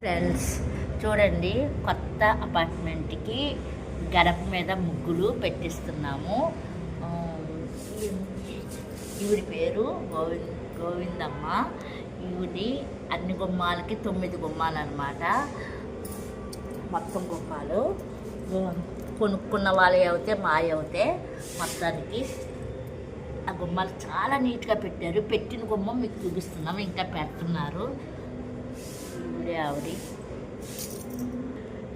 Friends చూడండి, కొత్త అపార్ట్మెంట్కి గడప మీద ముగ్గులు పెట్టిస్తున్నాము. ఈవిడి పేరు గోవిందమ్మ. ఈవిడి అన్ని గుమ్మాలకి 9 గుమ్మాలు అన్నమాట. మొత్తం గుమ్మాలు కొనుక్కున్న వాళ్ళు అయితే మాయ అవుతే మొత్తానికి ఆ గుమ్మాలు చాలా నీట్గా పెట్టారు. పెట్టిన గుమ్మం మీకు చూపిస్తున్నాము, ఇంకా పెడుతున్నారు. ఆవిడ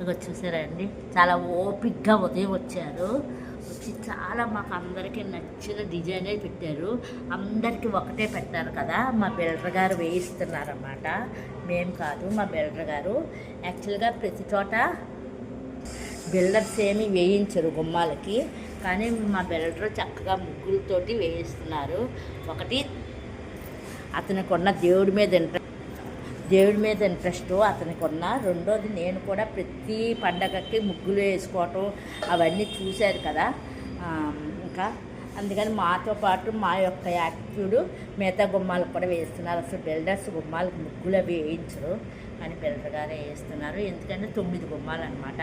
ఇక చూసారా అండి, చాలా ఓపిక్గా ఉదయం వచ్చారు. వచ్చి చాలా మాకు అందరికీ నచ్చిన డిజైనే పెట్టారు. అందరికీ ఒకటే పెట్టారు కదా, మా బిల్డర్ గారు వేయిస్తున్నారన్నమాట. మేము కాదు, మా బిల్డర్ గారు. యాక్చువల్గా ప్రతి చోట బిల్డర్స్ ఏమి వేయించరు గుమ్మాలకి, కానీ మా బిల్డర్ చక్కగా ముగ్గులతోటి వేయిస్తున్నారు. ఒకటి అతనికి ఉన్న దేవుడి మీద ఇంట్రెస్ట్ అతనికి ఉన్న. రెండోది, నేను కూడా ప్రతి పండగకి ముగ్గులు వేసుకోవటం అవన్నీ చూశారు కదా. ఇంకా అందుకని మాతో పాటు మా యొక్క యాటిట్యూడ్ మిగతా గుమ్మాలకు కూడా వేస్తున్నారు. అసలు బిల్డర్స్ గుమ్మాలకు ముగ్గులు అవి వేయించరు, కానీ బిల్డర్ గారే వేస్తున్నారు. ఎందుకంటే 9 గుమ్మాలు అనమాట,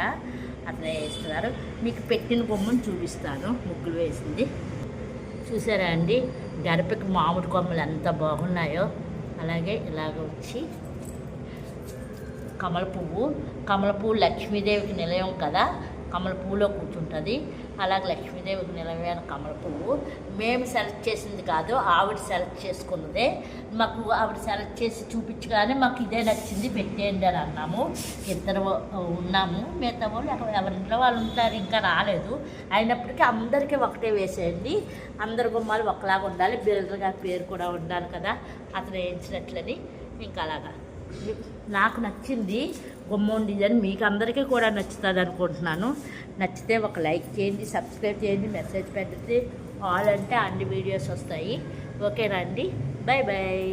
అతనే వేస్తున్నారు. మీకు పెట్టిన గుమ్మని చూపిస్తాను, ముగ్గులు వేసింది. చూసారా అండి, గడపకి మామిడి కొమ్మలు ఎంత బాగున్నాయో. అలాగే ఇలాగ వచ్చి కమల పువ్వు లక్ష్మీదేవికి నిలయం కదా, కమల పువ్వులో కూర్చుంటుంది. అలాగే లక్ష్మీదేవికి నిలయమైన కమల పువ్వు మేము సెలెక్ట్ చేసింది కాదు, ఆవిడ సెలెక్ట్ చేసుకున్నదే. మాకు ఆవిడ సెలెక్ట్ చేసి చూపించగానే మాకు ఇదే నచ్చింది, పెట్టేయండి అని అన్నాము. ఇద్దరు ఉన్నాము, మిగతా వాళ్ళు ఎవరింట్లో వాళ్ళు ఉంటారు, ఇంకా రాలేదు. అయినప్పటికీ అందరికీ ఒకటే వేసేయండి, అందరి గుమ్మాలు ఒకలాగా ఉండాలి, బిల్డర్ గారి పేరు కూడా ఉండాలి కదా, అతను వేయించినట్లని. ఇంకా అలాగా నాకు నచ్చింది గుమ్మం డిజైన్. మీకు అందరికీ కూడా నచ్చుతుంది అనుకుంటున్నాను. నచ్చితే ఒక లైక్ చేయండి, సబ్స్క్రైబ్ చేయండి, మెసేజ్ పెడితే ఆల్ అంటే అన్ని వీడియోస్ వస్తాయి. ఓకేనా అండి, బాయ్ బాయ్.